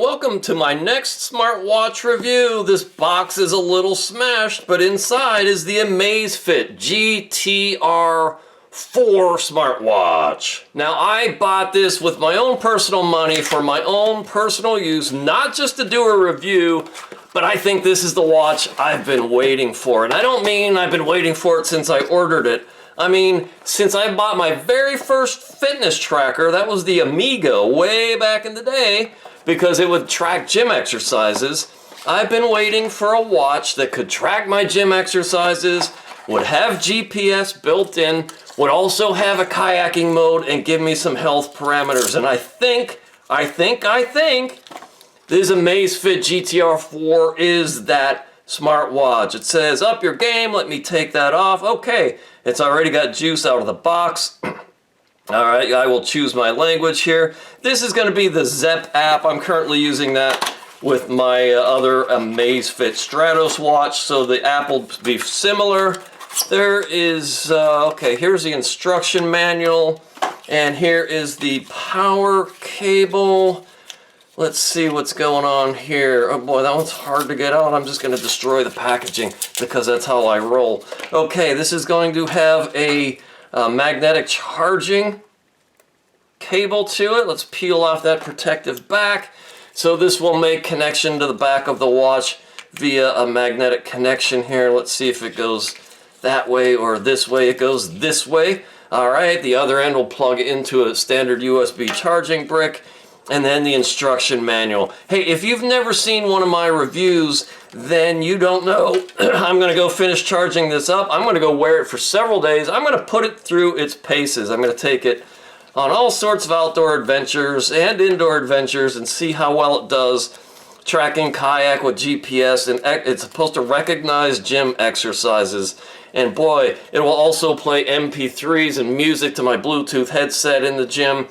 welcome to my next smartwatch review. This box is a little smashed, but inside is the Amazfit GTR 4 smartwatch. Now, I bought this with my own personal money for my own personal use, not just to do a review, but I think this is the watch I've been waiting for. And I don't mean I've been waiting for it since I ordered it. I mean, since I bought my very first fitness tracker, that was the Amigo way back in the day, because it would track gym exercises. I've been waiting for a watch that could track my gym exercises, would have GPS built in, would also have a kayaking mode and give me some health parameters. And I think this Amazfit GTR 4 is that smartwatch. It says, up your game, let me take that off. Okay, it's already got juice out of the box. All right, I will choose my language here. This is gonna be the Zepp app. I'm currently using that with my other Amazfit Stratos watch, so the app will be similar. There is, okay, here's the instruction manual, and here is the power cable. Let's see what's going on here. Oh boy, that one's hard to get out. I'm just going to destroy the packaging because that's how I roll. Okay, this is going to have a magnetic charging cable to it. Let's peel off that protective back. So this will make connection to the back of the watch via a magnetic connection here. Let's see if it goes that way or this way. It goes this way. All right, the other end will plug into a standard USB charging brick. And then the instruction manual. Hey, if you've never seen one of my reviews, then you don't know. I'm gonna go finish charging this up. I'm gonna go wear it for several days. I'm gonna put it through its paces. I'm gonna take it on all sorts of outdoor adventures and indoor adventures and see how well it does tracking kayak with GPS. And it's supposed to recognize gym exercises. And boy, it will also play MP3s and music to my Bluetooth headset in the gym.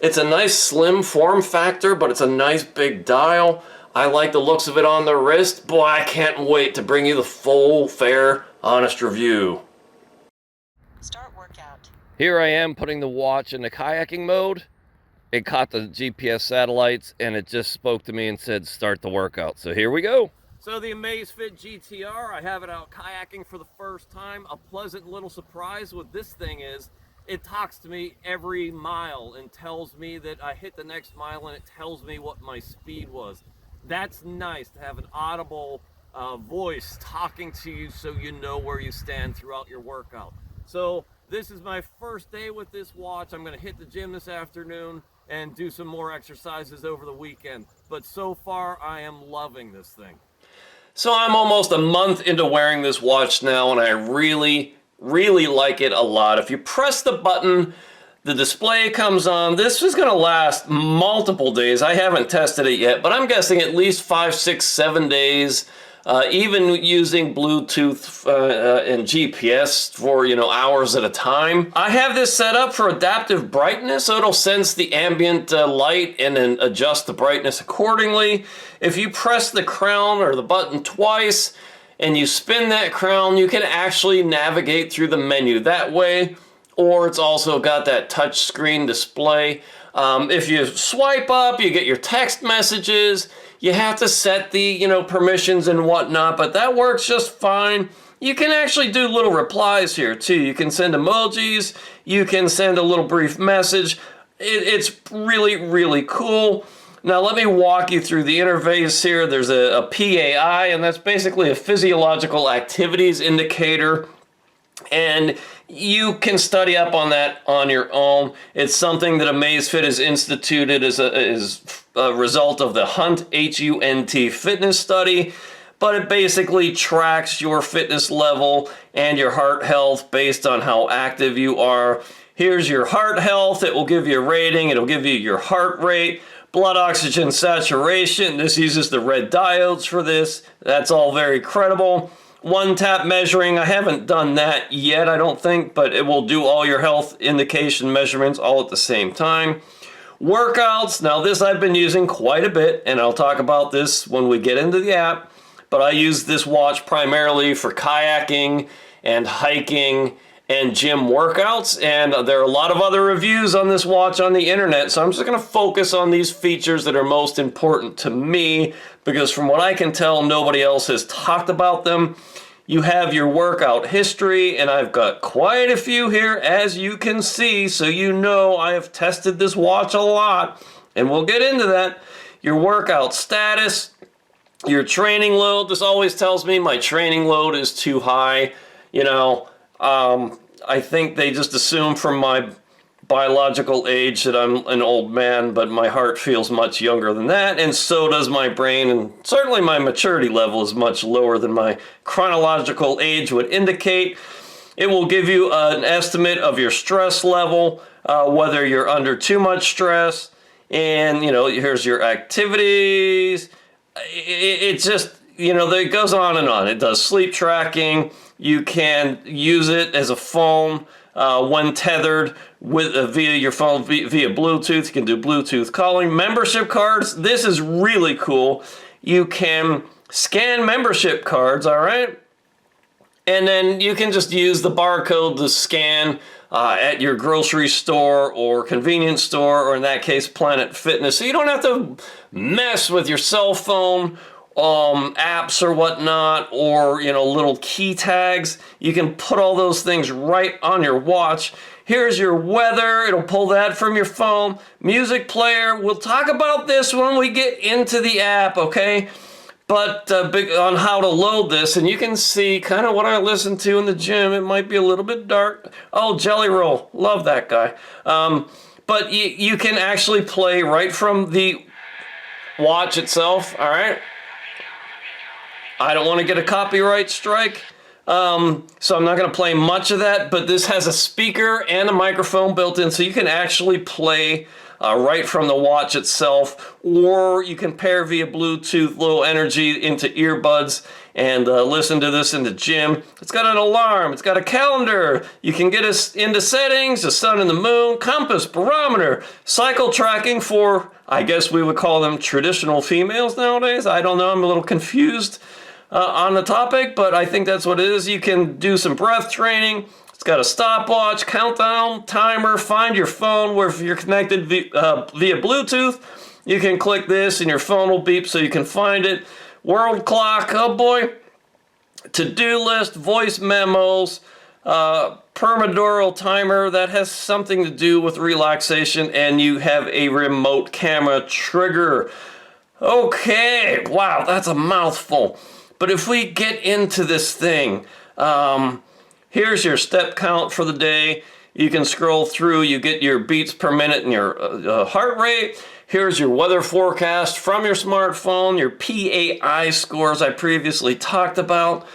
It's a nice slim form factor, but it's a nice big dial. I like the looks of it on the wrist. Boy, I can't wait to bring you the full, fair, honest review. Start workout. Here I am putting the watch in the kayaking mode. It caught the GPS satellites and it just spoke to me and said, start the workout. So here we go. So the Amazfit GTR, I have it out kayaking for the first time. A pleasant little surprise with this thing is, it talks to me every mile and tells me that I hit the next mile, and it tells me what my speed was. That's nice to have an audible voice talking to you so you know where you stand throughout your workout. So this is my first day with this watch. I'm gonna hit the gym this afternoon and do some more exercises over the weekend. But so far, I am loving this thing. So I'm almost a month into wearing this watch now, and I really like it a lot. If you press the button, the display comes on. This is going to last multiple days. I haven't tested it yet, but I'm guessing at least 5, 6, 7 days. Even using Bluetooth and GPS for, hours at a time. I have this set up for adaptive brightness, so it'll sense the ambient light and then adjust the brightness accordingly. If you press the crown or the button twice, and you spin that crown, you can actually navigate through the menu that way, or it's also got that touch screen display. If you swipe up, you get your text messages. You have to set the, permissions and whatnot, but that works just fine. You can actually do little replies here too. You can send emojis, you can send a little brief message. It's really cool. Now let me walk you through the interface here. There's a PAI, and that's basically a physiological activities indicator. And you can study up on that on your own. It's something that Amazfit has instituted as a result of the Hunt, H-U-N-T fitness study. But it basically tracks your fitness level and your heart health based on how active you are. Here's your heart health. It will give you a rating. It'll give you your heart rate. Blood oxygen saturation, this uses the red diodes for this. That's all very credible. One tap measuring, I haven't done that yet, I don't think, but it will do all your health indication measurements all at the same time. Workouts, now this I've been using quite a bit, and I'll talk about this when we get into the app, but I use this watch primarily for kayaking and hiking and gym workouts, and there are a lot of other reviews on this watch on the internet, so I'm just going to focus on these features that are most important to me, because from what I can tell, nobody else has talked about them. You have your workout history, and I've got quite a few here, as you can see, so you know I have tested this watch a lot, and we'll get into that. Your workout status, your training load. This always tells me my training load is too high. You know, I think they just assume from my biological age that I'm an old man, but my heart feels much younger than that, and so does my brain, and certainly my maturity level is much lower than my chronological age would indicate. It will give you an estimate of your stress level, whether you're under too much stress, and, you know, here's your activities. It just, you know, it goes on and on. It does sleep tracking. You can use it as a phone when tethered with via your phone via Bluetooth. You can do Bluetooth calling. Membership cards. This is really cool. You can scan membership cards, all right? And then you can just use the barcode to scan at your grocery store or convenience store, or in that case, Planet Fitness. So you don't have to mess with your cell phone apps or whatnot, or, you know, little key tags. You can put all those things right on your watch. Here's your weather. It'll pull that from your phone. Music player. We'll talk about this when we get into the app, okay? But on how to load this, and you can see kind of what I listen to in the gym. It might be a little bit dark. Oh, Jelly Roll. Love that guy. But you can actually play right from the watch itself, all right? I don't want to get a copyright strike, so I'm not going to play much of that, but this has a speaker and a microphone built in, so you can actually play right from the watch itself, or you can pair via Bluetooth low energy into earbuds and listen to this in the gym. It's got an alarm, it's got a calendar, you can get us into settings, the sun and the moon, compass, barometer, cycle tracking for, I guess we would call them traditional females nowadays. I don't know, I'm a little confused on the topic, but I think that's what it is. You can do some breath training. It's got a stopwatch, countdown, timer, find your phone, where if you're connected via Bluetooth, you can click this and your phone will beep so you can find it. World clock, oh boy. To-do list, voice memos, Pomodoro timer, that has something to do with relaxation, and you have a remote camera trigger. Okay, wow, that's a mouthful. But if we get into this thing, here's your step count for the day. You can scroll through, you get your beats per minute and your heart rate. Here's your weather forecast from your smartphone, your PAI scores I previously talked about.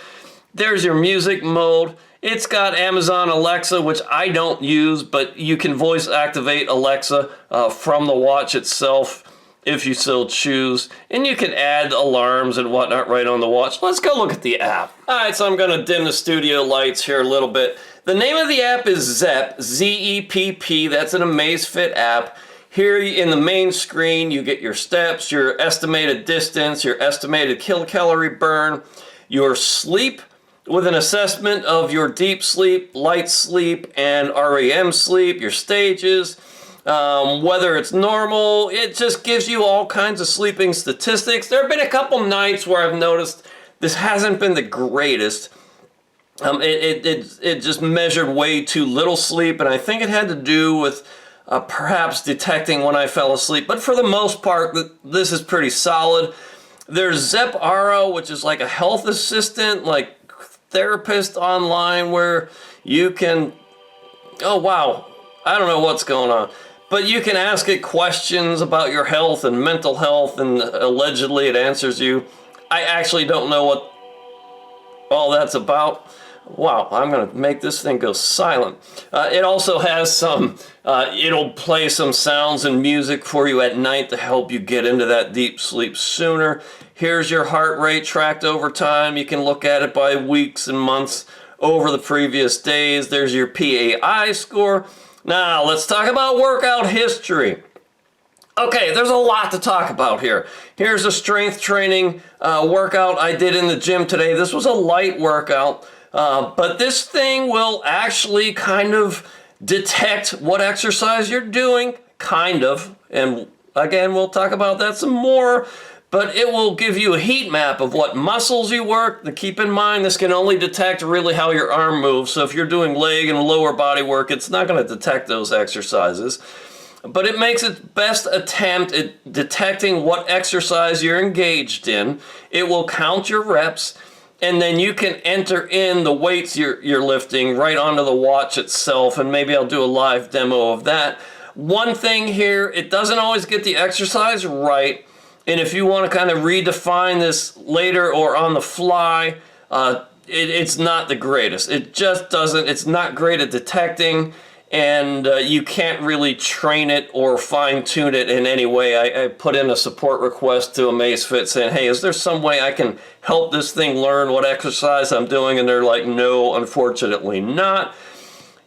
There's your music mode. It's got Amazon Alexa, which I don't use, but you can voice activate Alexa from the watch itself if you so choose. And you can add alarms and whatnot right on the watch. Let's go look at the app. All right, so I'm going to dim the studio lights here a little bit. The name of the app is Zepp, Z-E-P-P. That's an Amazfit app. Here in the main screen, you get your steps, your estimated distance, your estimated kilocalorie burn, your sleep with an assessment of your deep sleep, light sleep, and REM sleep, your stages, whether it's normal. It just gives you all kinds of sleeping statistics. There have been a couple nights where I've noticed this hasn't been the greatest. It just measured way too little sleep, and I think it had to do with perhaps detecting when I fell asleep. But for the most part, this is pretty solid. There's Zepp Aura, which is like a health assistant, like therapist online, where you can, oh wow, I don't know what's going on, but you can ask it questions about your health and mental health, and allegedly it answers you. I actually don't know what all that's about. Wow, I'm going to make this thing go silent. It also has some, it'll play some sounds and music for you at night to help you get into that deep sleep sooner. Here's your heart rate tracked over time. You can look at it by weeks and months over the previous days. There's your PAI score. Now, let's talk about workout history. Okay, there's a lot to talk about here. Here's a strength training workout I did in the gym today. This was a light workout. But this thing will actually kind of detect what exercise you're doing, kind of. And again, we'll talk about that some more. But it will give you a heat map of what muscles you work. Keep in mind, this can only detect really how your arm moves. So if you're doing leg and lower body work, it's not going to detect those exercises. But it makes its best attempt at detecting what exercise you're engaged in. It will count your reps, and then you can enter in the weights you're lifting right onto the watch itself, and maybe I'll do a live demo of that. One thing here, it doesn't always get the exercise right, and if you want to kind of redefine this later or on the fly, it's not the greatest. It just doesn't, it's not great at detecting, and you can't really train it or fine-tune it in any way. I put in a support request to Amazfit saying, hey, is there some way I can help this thing learn what exercise I'm doing? And they're like, no, unfortunately not.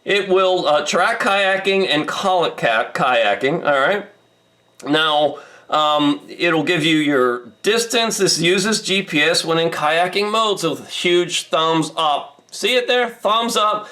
It will track kayaking and call it kayaking, all right? Now, it'll give you your distance. This uses GPS when in kayaking mode, so huge thumbs up. See it there? Thumbs up.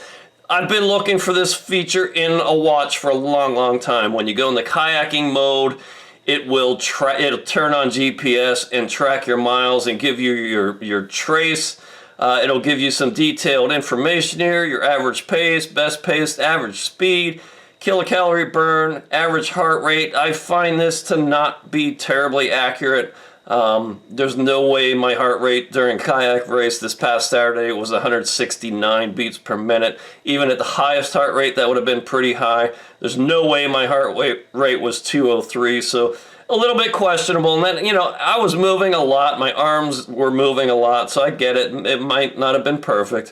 I've been looking for this feature in a watch for a long time. When you go in the kayaking mode, it'll turn on GPS and track your miles and give you your trace. It'll give you some detailed information here, your average pace, best pace, average speed, kilocalorie burn, average heart rate. I find this to not be terribly accurate. There's no way my heart rate during kayak race this past Saturday was 169 beats per minute. Even at the highest heart rate, that would have been pretty high. There's no way my heart rate was 203, so a little bit questionable. And then, you know, I was moving a lot. My arms were moving a lot, so I get it. It might not have been perfect.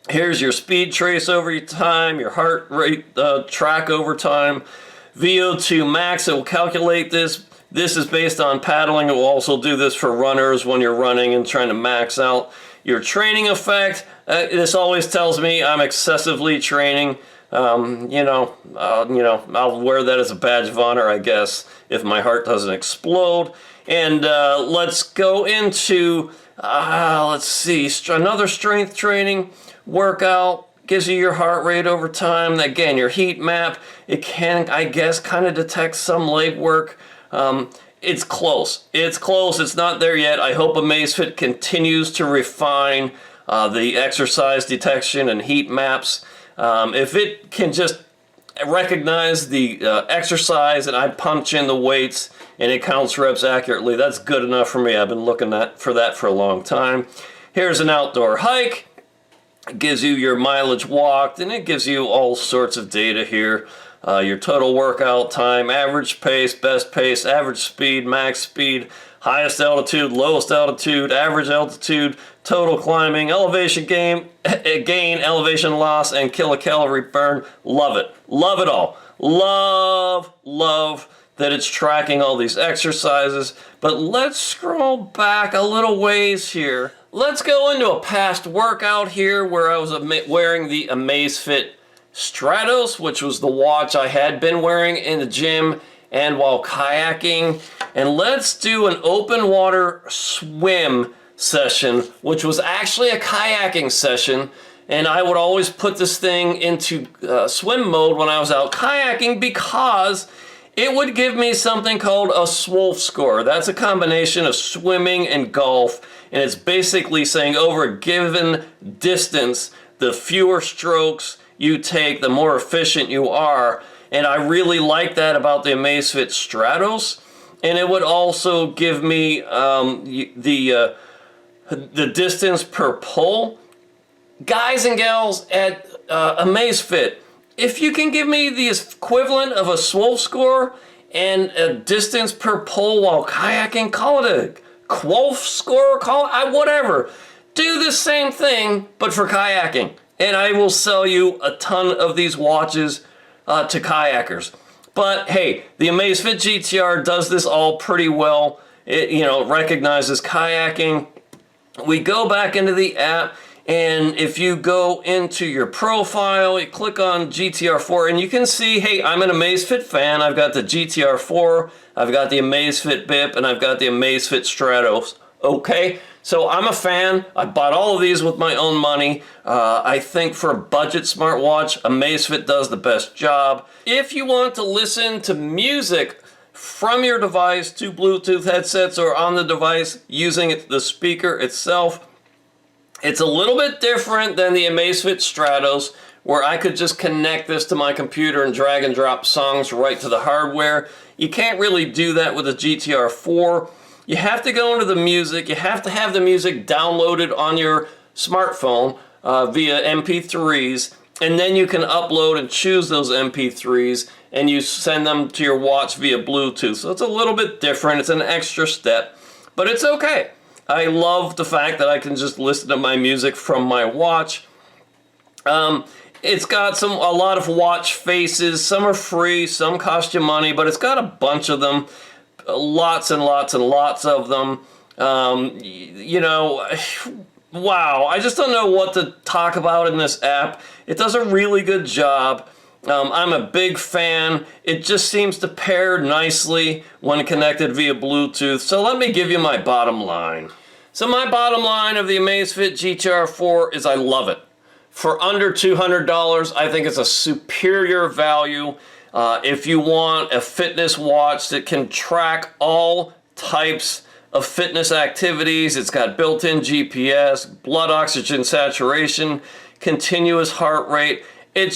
Here's your speed trace over your time, your heart rate track over time, VO2 max. It will calculate this. This is based on paddling. It will also do this for runners when you're running and trying to max out your training effect. This always tells me I'm excessively training. I'll wear that as a badge of honor, I guess, if my heart doesn't explode. And let's go into, let's see, another strength training workout. Gives you your heart rate over time. Again, your heat map. It can, I guess, kind of detect some leg work. It's close. It's close. It's not there yet. I hope Amazfit continues to refine the exercise detection and heat maps. If it can just recognize the exercise and I punch in the weights and it counts reps accurately, that's good enough for me. I've been looking for that for a long time. Here's an outdoor hike. It gives you your mileage walked, and it gives you all sorts of data here. Your total workout time, average pace, best pace, average speed, max speed, highest altitude, lowest altitude, average altitude, total climbing, elevation gain, elevation loss, and kilocalorie burn. Love it. Love it all. Love that it's tracking all these exercises. But let's scroll back a little ways here. Let's go into a past workout here where I was wearing the Amazfit Stratos, which was the watch I had been wearing in the gym and while kayaking. And let's do an open water swim session, which was actually a kayaking session. And I would always put this thing into swim mode when I was out kayaking because it would give me something called a SWOLF score. That's a combination of swimming and golf. And it's basically saying over a given distance, the fewer strokes you take, the more efficient you are. And I really like that about the Amazfit Stratos. And it would also give me the distance per pull. Guys and gals at Amazfit, if you can give me the equivalent of a SWOLF score and a distance per pull while kayaking, call it a Quolf score, call it whatever. Do the same thing, but for kayaking. And I will sell you a ton of these watches to kayakers. But hey, the Amazfit GTR does this all pretty well. It recognizes kayaking. We go back into the app, and if you go into your profile, you click on GTR 4, and you can see, hey, I'm an Amazfit fan. I've got the GTR 4, I've got the Amazfit BIP, and I've got the Amazfit Stratos. Okay, So I'm a fan. I bought all of these with my own money. I think for a budget smartwatch, Amazfit does the best job. If you want to listen to music from your device to Bluetooth headsets or on the device using the speaker itself, it's a little bit different than the Amazfit Stratos, where I could just connect this to my computer and drag and drop songs right to the hardware. You can't really do that with a GTR 4. You have to go into the music. You have to have the music downloaded on your smartphone via MP3s, and then you can upload and choose those MP3s, and you send them to your watch via Bluetooth. So it's a little bit different. It's an extra step, but it's okay. I love the fact that I can just listen to my music from my watch. It's got a lot of watch faces. Some are free, some cost you money, but it's got a bunch of them. Lots and lots and lots of them. You know, wow. I just don't know what to talk about in this app. It does a really good job. I'm a big fan. It just seems to pair nicely when connected via Bluetooth. So let me give you my bottom line. So my bottom line of the Amazfit GTR 4 is I love it. For under $200, I think it's a superior value. If you want a fitness watch that can track all types of fitness activities, it's got built-in GPS, blood oxygen saturation, continuous heart rate. It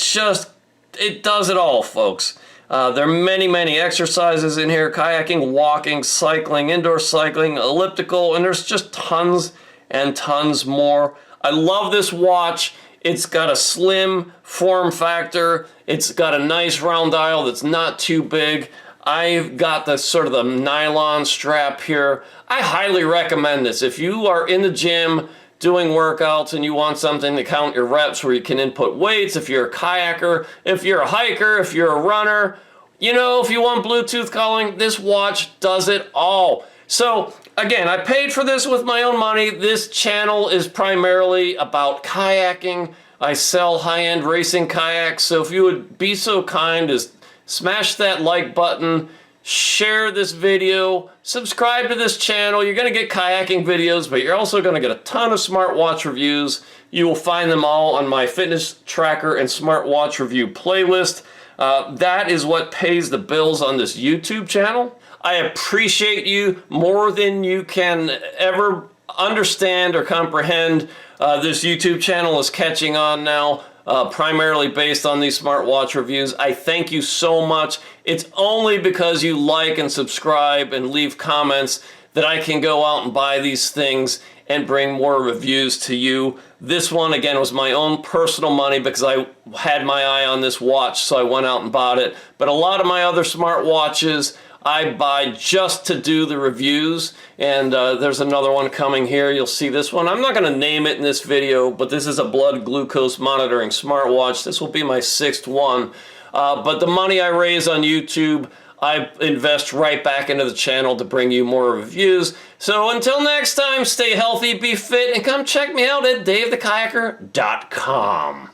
does it all, folks. There are many, many exercises in here: kayaking, walking, cycling, indoor cycling, elliptical, and there's just tons and tons more. I love this watch. It's got a slim form factor. It's got a nice round dial that's not too big. I've got the sort of the nylon strap here. I highly recommend this. If you are in the gym doing workouts and you want something to count your reps where you can input weights, if you're a kayaker, if you're a hiker, if you're a runner, you know, if you want Bluetooth calling, this watch does it all. So again, I paid for this with my own money. This channel is primarily about kayaking. I sell high-end racing kayaks. So if you would be so kind as smash that like button, share this video, subscribe to this channel. You're going to get kayaking videos, but you're also going to get a ton of smartwatch reviews. You will find them all on my fitness tracker and smartwatch review playlist. That is what pays the bills on this YouTube channel. I appreciate you more than you can ever understand or comprehend. This YouTube channel is catching on now, primarily based on these smartwatch reviews. I thank you so much. It's only because you like and subscribe and leave comments that I can go out and buy these things and bring more reviews to you. This one, again, was my own personal money because I had my eye on this watch, so I went out and bought it. But a lot of my other smartwatches I buy just to do the reviews, and there's another one coming here. You'll see this one. I'm not going to name it in this video, but this is a blood glucose monitoring smartwatch. This will be my 6th one. But the money I raise on YouTube, I invest right back into the channel to bring you more reviews. So until next time, stay healthy, be fit, and come check me out at davethekayaker.com.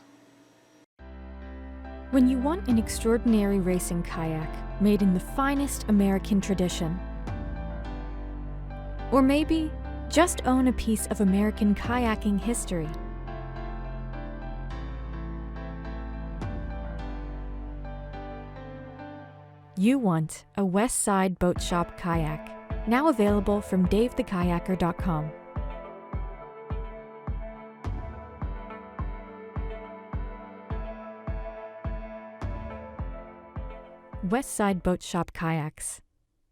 When you want an extraordinary racing kayak made in the finest American tradition, or maybe just own a piece of American kayaking history, you want a West Side Boat Shop kayak, now available from davethekayaker.com. West Side Boat Shop kayaks.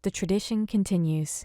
The tradition continues.